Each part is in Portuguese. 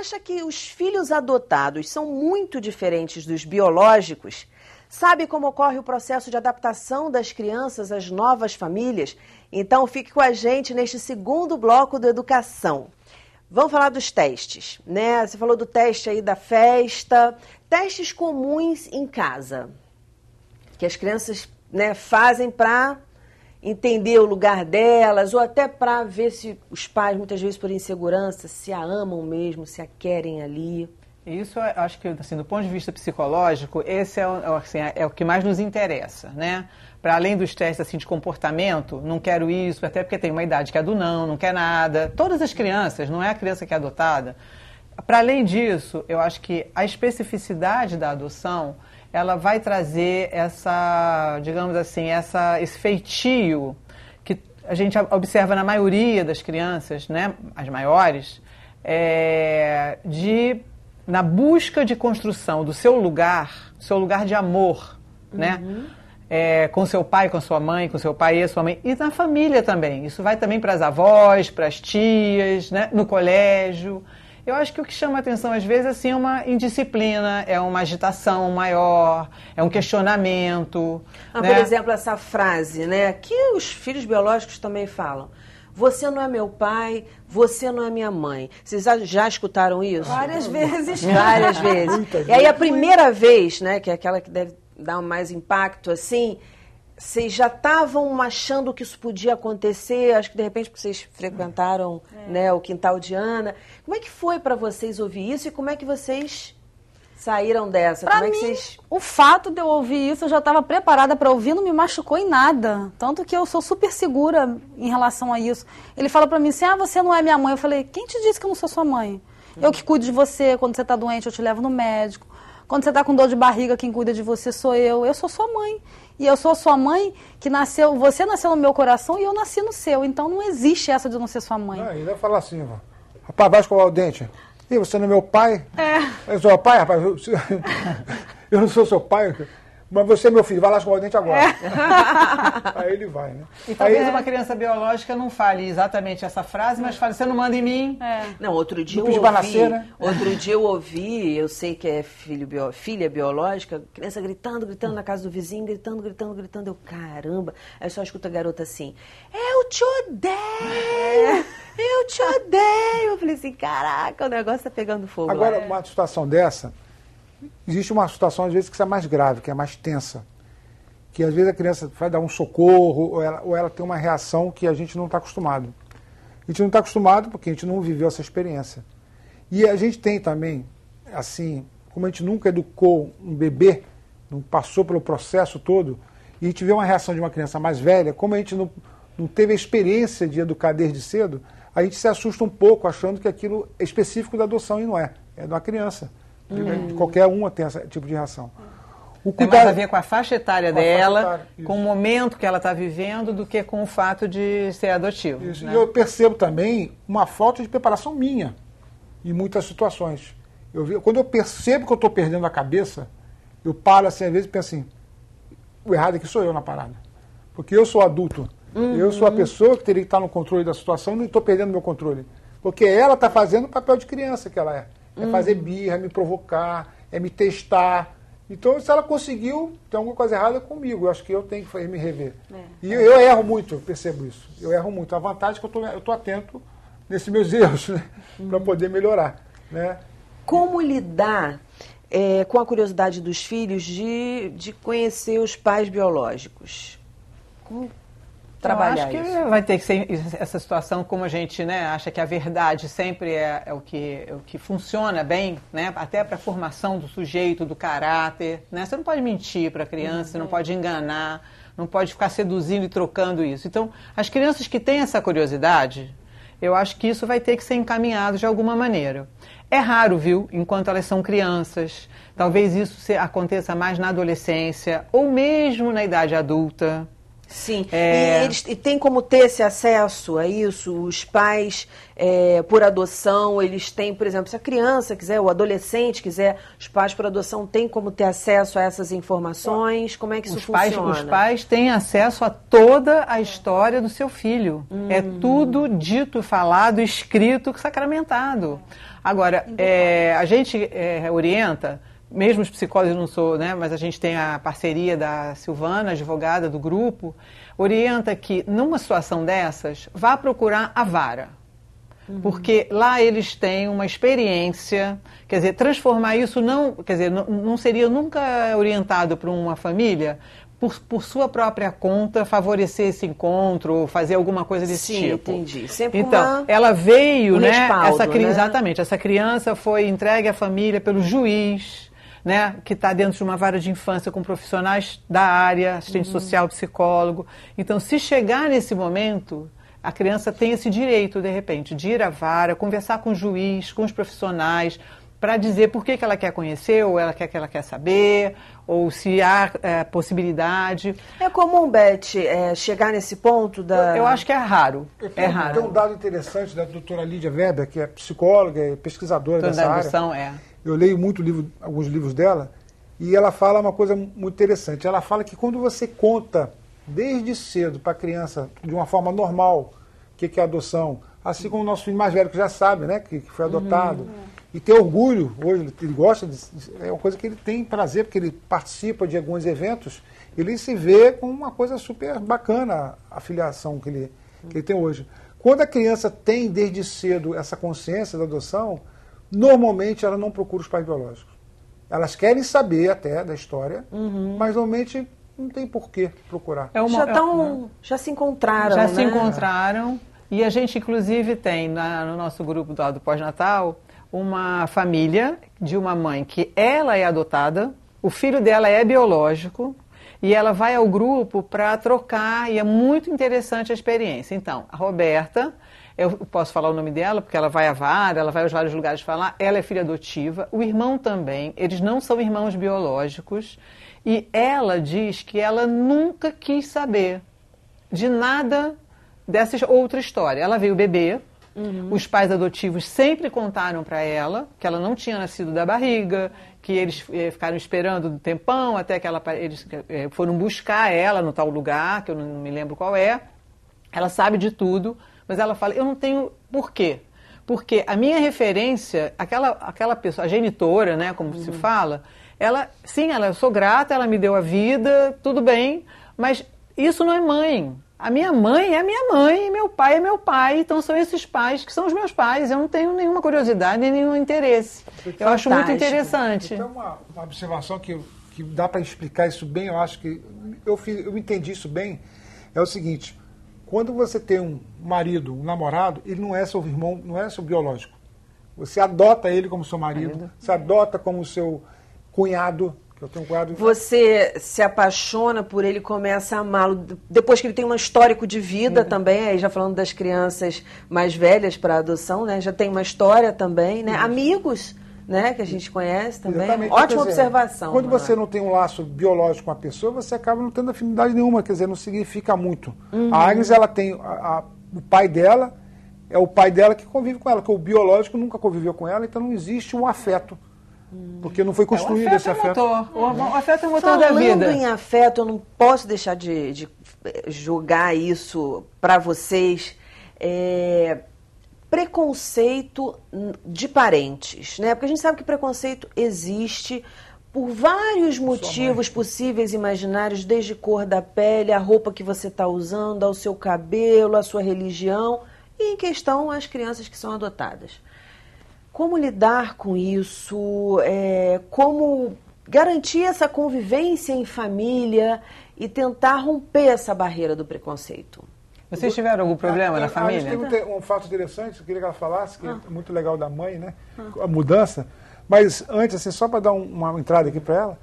acha que os filhos adotados são muito diferentes dos biológicos? Sabe como ocorre o processo de adaptação das crianças às novas famílias? Então fique com a gente neste segundo bloco do Educação. Vamos falar dos testes, né? Você falou do teste aí da festa, testes comuns em casa, que as crianças, né, fazem para entender o lugar delas, ou até para ver se os pais, muitas vezes por insegurança, se a amam mesmo, se a querem ali. Isso, acho que, assim, do ponto de vista psicológico, esse é o que mais nos interessa, né? Para além dos testes assim, de comportamento, não quero isso, até porque tem uma idade que é do não quer nada. Todas as crianças, não é a criança que é adotada. Para além disso, eu acho que a especificidade da adoção, ela vai trazer essa, digamos assim, esse feitio que a gente observa na maioria das crianças, né, as maiores, na busca de construção do seu lugar de amor, né? Com seu pai, com sua mãe, com seu pai e sua mãe, e na família também. Isso vai também para as avós, para as tias, né? No colégio. Eu acho que o que chama a atenção às vezes assim, é uma indisciplina, é uma agitação maior, é um questionamento. Né? Por exemplo, essa frase, né, que os filhos biológicos também falam. Você não é meu pai, você não é minha mãe. Vocês já escutaram isso? Várias vezes. Várias vezes. E aí a primeira vez, né, que é aquela que deve dar mais impacto, assim, vocês já estavam achando que isso podia acontecer? Acho que de repente porque vocês frequentaram né, o quintal de Ana. Como é que foi para vocês ouvir isso e como é que vocês saíram dessa? Pra mim, o fato de eu ouvir isso, eu já estava preparada para ouvir, não me machucou em nada. Tanto que eu sou super segura em relação a isso. Ele fala para mim assim, você não é minha mãe. Eu falei, quem te disse que eu não sou sua mãe? Eu que cuido de você, quando você está doente eu te levo no médico. Quando você está com dor de barriga, quem cuida de você sou eu. Eu sou sua mãe. E eu sou sua mãe que nasceu, você nasceu no meu coração e eu nasci no seu. Então não existe essa de não ser sua mãe. Ele vai falar assim, rapaz, vai escovar o dente. E você não é meu pai? Eu sou seu pai, rapaz? Eu não sou seu pai, mas você é meu filho, vai lá escovar o dente agora. Aí ele vai, né? E talvez uma criança biológica não fale exatamente essa frase, mas fale, você não manda em mim. Não, outro dia eu ouvi, eu sei que é filha biológica, criança gritando na casa do vizinho, gritando. Eu, caramba. Aí só escuta a garota assim, eu te odeio! Eu te odeio! Eu falei assim, caraca, o negócio tá pegando fogo. Agora, uma situação dessa, existe uma situação às vezes que é mais grave, que é mais tensa. Que às vezes a criança vai dar um socorro ou ela tem uma reação que a gente não está acostumado. A gente não está acostumado porque a gente não viveu essa experiência. E a gente tem também, assim, como a gente nunca educou um bebê, não passou pelo processo todo, e a gente vê uma reação de uma criança mais velha, como a gente não teve a experiência de educar desde cedo, a gente se assusta um pouco achando que aquilo é específico da adoção e não é. É de uma criança. Qualquer uma tem esse tipo de reação. Tem mais a ver com a faixa etária dela, com o momento que ela está vivendo, do que com o fato de ser adotivo. Isso. Né? E eu percebo também uma falta de preparação minha em muitas situações. Quando eu percebo que eu estou perdendo a cabeça, eu paro assim, às vezes, e penso assim, o errado é que sou eu na parada. Porque eu sou adulto. Eu sou a pessoa que teria que estar no controle da situação e não estou perdendo meu controle. Porque ela está fazendo o papel de criança que ela é. É fazer birra, é me provocar, é me testar. Então, se ela conseguiu, tem alguma coisa errada comigo. Eu acho que eu tenho que me rever. E eu erro muito, eu percebo isso. Eu erro muito. A vantagem é que eu estou atento nesses meus erros, né? Para poder melhorar. Né? Como lidar com a curiosidade dos filhos de conhecer os pais biológicos? Como trabalhar isso? Eu acho que vai ter que ser essa situação, como a gente, né, acha que a verdade sempre é o que funciona bem, né, até para a formação do sujeito, do caráter. Né? Você não pode mentir para a criança, você não pode enganar, não pode ficar seduzindo e trocando isso. Então, as crianças que têm essa curiosidade, eu acho que isso vai ter que ser encaminhado de alguma maneira. É raro, viu, enquanto elas são crianças. Talvez isso aconteça mais na adolescência ou mesmo na idade adulta. Sim, e tem como ter esse acesso a isso? Os pais, por adoção, eles têm, por exemplo, se a criança quiser, o adolescente quiser, os pais por adoção têm como ter acesso a essas informações? Como é que isso funciona? Os pais têm acesso a toda a história do seu filho. É tudo dito, falado, escrito, sacramentado. Agora, a gente orienta, mesmo os psicólogos não sou, né, mas a gente tem a parceria da Silvana, advogada do grupo, orienta que numa situação dessas, vá procurar a vara. Porque lá eles têm uma experiência, quer dizer, transformar isso não seria nunca orientado para uma família por sua própria conta favorecer esse encontro ou fazer alguma coisa desse tipo. Entendi. Sempre então, ela veio, né, respaldo, né? Exatamente, essa criança foi entregue à família pelo juiz, né, que está dentro de uma vara de infância com profissionais da área, assistente social, psicólogo. Então, se chegar nesse momento, a criança tem esse direito, de repente, de ir à vara, conversar com o juiz, com os profissionais, para dizer por que ela quer conhecer, ou ela quer saber, ou se há possibilidade. É comum, Beth, chegar nesse ponto da... Eu acho que é raro. Tem um dado interessante da doutora Lídia Weber, que é psicóloga e pesquisadora dessa área. Eu leio alguns livros dela, e ela fala uma coisa muito interessante. Ela fala que quando você conta desde cedo para a criança, de uma forma normal, o que é adoção, assim como o nosso filho mais velho, que já sabe, né, que foi adotado, e tem orgulho, hoje ele gosta, é uma coisa que ele tem prazer, porque ele participa de alguns eventos, ele se vê com uma coisa super bacana, a filiação que ele tem hoje. Quando a criança tem desde cedo essa consciência da adoção, normalmente ela não procura os pais biológicos. Elas querem saber até da história, mas normalmente não tem por que procurar. Já se encontraram, Já se encontraram. E a gente, inclusive, tem no nosso grupo do pós-natal uma família de uma mãe que ela é adotada, o filho dela é biológico, e ela vai ao grupo para trocar, e é muito interessante a experiência. Então, a Roberta, eu posso falar o nome dela, porque ela vai à vara, ela vai aos vários lugares falar, ela é filha adotiva, o irmão também, eles não são irmãos biológicos, e ela diz que ela nunca quis saber de nada dessa outra história. Ela veio bebê, os pais adotivos sempre contaram para ela que ela não tinha nascido da barriga, que eles ficaram esperando um tempão até que eles foram buscar ela no tal lugar, que eu não me lembro qual é. Ela sabe de tudo, mas ela fala, eu não tenho por quê. Porque a minha referência, aquela pessoa, a genitora, né, como se fala, eu sou grata, ela me deu a vida, tudo bem, mas isso não é mãe. A minha mãe é a minha mãe, e meu pai é meu pai, então são esses pais que são os meus pais. Eu não tenho nenhuma curiosidade, nem nenhum interesse. Eu acho muito interessante. Então, uma observação que dá para explicar isso bem, eu acho que eu entendi isso bem, é o seguinte: quando você tem um marido, um namorado, ele não é seu irmão, não é seu biológico. Você adota ele como seu marido, você adota como seu cunhado. Eu tenho um cunhado. Você se apaixona por ele, começa a amá-lo, depois que ele tem um histórico de vida também, aí já falando das crianças mais velhas para adoção, né? Já tem uma história também, né? Amigos, né? Que a gente conhece também. Exatamente. Ótima observação. Quando você não tem um laço biológico com a pessoa, você acaba não tendo afinidade nenhuma, quer dizer, não significa muito. A Agnes, ela tem o pai dela, é o pai dela que convive com ela, que o biológico nunca conviveu com ela, então não existe um afeto. Porque não foi construído esse afeto. O afeto é o motor da vida. Falando em afeto, eu não posso deixar de jogar isso para vocês. Preconceito de parentes, né? Porque a gente sabe que preconceito existe por vários motivos possíveis e imaginários, desde cor da pele, a roupa que você está usando, ao seu cabelo, a sua religião, e em questão as crianças que são adotadas. Como lidar com isso? Como garantir essa convivência em família e tentar romper essa barreira do preconceito? Vocês tiveram algum problema na família? Tem um fato interessante, eu queria que ela falasse, que é muito legal da mãe, né? A mudança. Mas antes, assim, só para dar uma entrada aqui para ela,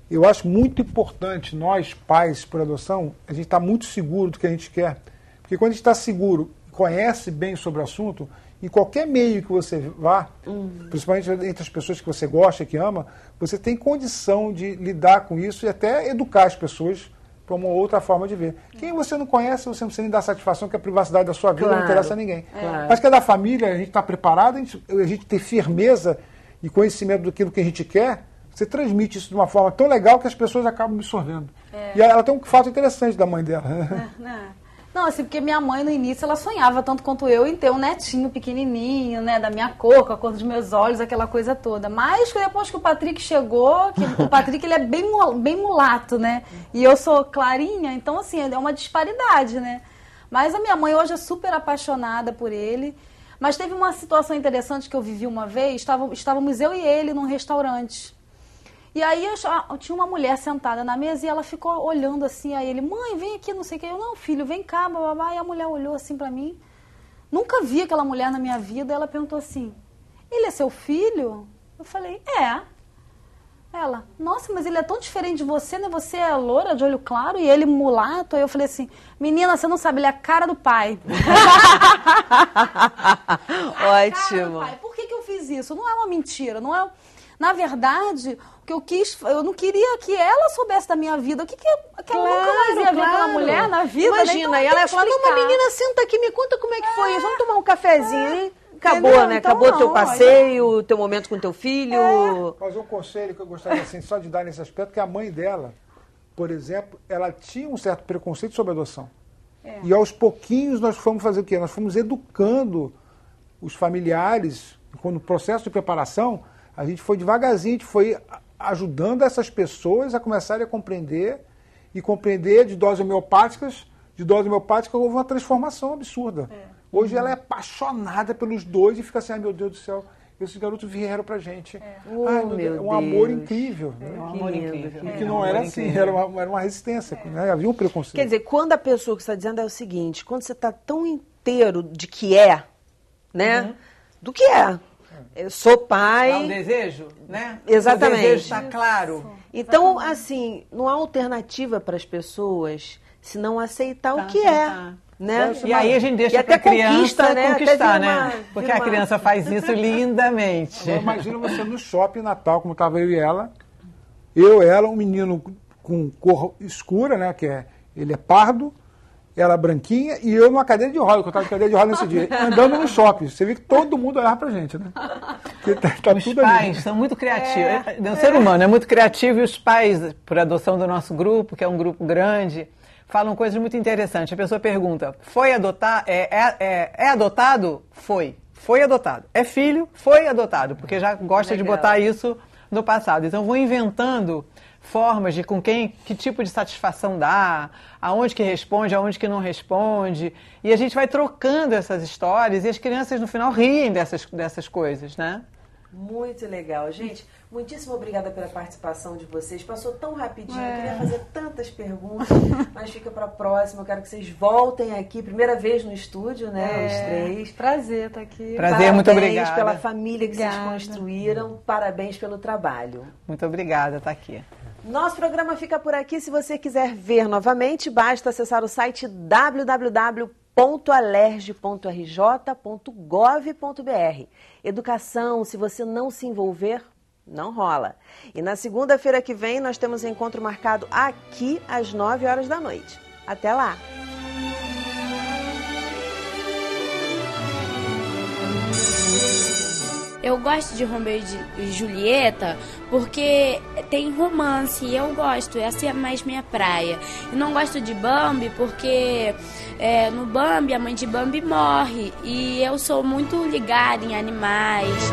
eu acho muito importante nós, pais por adoção, a gente estar muito seguro do que a gente quer. Porque quando a gente está seguro, conhece bem sobre o assunto, em qualquer meio que você vá, principalmente entre as pessoas que você gosta, que ama, você tem condição de lidar com isso e até educar as pessoas para uma outra forma de ver. Quem você não conhece, você não precisa nem dar satisfação, que a privacidade da sua vida não interessa a ninguém. Mas que é da família, a gente está preparado, a gente ter firmeza e conhecimento daquilo que a gente quer, você transmite isso de uma forma tão legal que as pessoas acabam absorvendo. E ela tem um fato interessante da mãe dela. Não, assim, porque minha mãe no início ela sonhava tanto quanto eu em ter um netinho pequenininho, né, da minha cor, com a cor dos meus olhos, aquela coisa toda. Mas depois que o Patrick chegou, o Patrick ele é bem mulato, né? E eu sou clarinha, então assim, é uma disparidade, né? Mas a minha mãe hoje é super apaixonada por ele. Mas teve uma situação interessante que eu vivi uma vez, estávamos eu e ele num restaurante. E aí eu tinha uma mulher sentada na mesa e ela ficou olhando assim a ele, mãe, vem aqui, não sei o que. Eu, não, filho, vem cá, babá. E a mulher olhou assim pra mim. Nunca vi aquela mulher na minha vida. Ela perguntou assim, ele é seu filho? Eu falei, é. Ela, nossa, mas ele é tão diferente de você, né? Você é loura, de olho claro, e ele mulato. Aí eu falei assim, menina, você não sabe, ele é a cara do pai. Ótimo. Pai. Por que eu fiz isso? Não é uma mentira, não é... Na verdade, o que eu quis, eu não queria que ela soubesse da minha vida. O que ela nunca mais ia ver aquela mulher na vida? Imagina, né? então, e ela ia falar, não, mas menina, senta aqui, me conta como é que foi isso. Vamos tomar um cafezinho, hein? Acabou, entendeu? né? Então, Acabou o teu não, passeio, teu momento com teu filho. Mas um conselho que eu gostaria assim, só de dar nesse aspecto, que a mãe dela, por exemplo, ela tinha um certo preconceito sobre a adoção. E aos pouquinhos nós fomos fazer o quê? Nós fomos educando os familiares, quando o processo de preparação, a gente foi devagarzinho, a gente foi ajudando essas pessoas a começarem a compreender, e compreender de doses homeopáticas, houve uma transformação absurda. Hoje ela é apaixonada pelos dois e fica assim, ai meu Deus do céu, esses garotos vieram pra gente. Ai, meu Deus, um amor incrível. Um amor incrível. E que não era assim, era uma resistência, né? Havia um preconceito. Quer dizer, quando a pessoa que está dizendo é o seguinte, quando você está tão inteiro de que é, né? Do que é. Eu sou pai... Há um desejo, né? Exatamente. O desejo está claro. Então, assim, não há alternativa para as pessoas se não aceitar o que é. Né? E aí a gente deixa para a criança né? conquistar, né? Porque a criança faz isso lindamente. Agora, imagina você no shopping Natal, como estava eu e ela. Ela, um menino com cor escura, né? Ele é pardo, ela branquinha, e eu numa cadeira de roda, que eu estava de cadeira de roda nesse dia, andando no shopping. Você vê que todo mundo olhava pra gente, né? Tá os tudo pais ali. são muito criativos. O ser humano é muito criativo, e os pais, por adoção do nosso grupo, que é um grupo grande, falam coisas muito interessantes. A pessoa pergunta, foi adotar? É adotado? Foi. Foi adotado. É filho? Foi adotado. Porque já gosta de botar isso no passado. Então vão inventando formas de que tipo de satisfação dá, aonde que responde, aonde que não responde. E a gente vai trocando essas histórias e as crianças no final riem dessas coisas, né? Muito legal, gente. Muitíssimo obrigada pela participação de vocês. Passou tão rapidinho, eu queria fazer tantas perguntas, mas fica para a próxima. Eu quero que vocês voltem aqui, primeira vez no estúdio, né? Os três. Prazer estar aqui. Prazer, Parabéns muito obrigada. Parabéns pela família que vocês construíram. Parabéns pelo trabalho. Muito obrigada, estar aqui. Nosso programa fica por aqui. Se você quiser ver novamente, basta acessar o site www.alerj.rj.gov.br. Educação, se você não se envolver, não rola. E na segunda-feira que vem nós temos encontro marcado aqui às 9 horas da noite. Até lá! Eu gosto de Romeu e Julieta porque tem romance e eu gosto, essa é mais minha praia. Eu não gosto de Bambi porque no Bambi a mãe de Bambi morre e eu sou muito ligada em animais.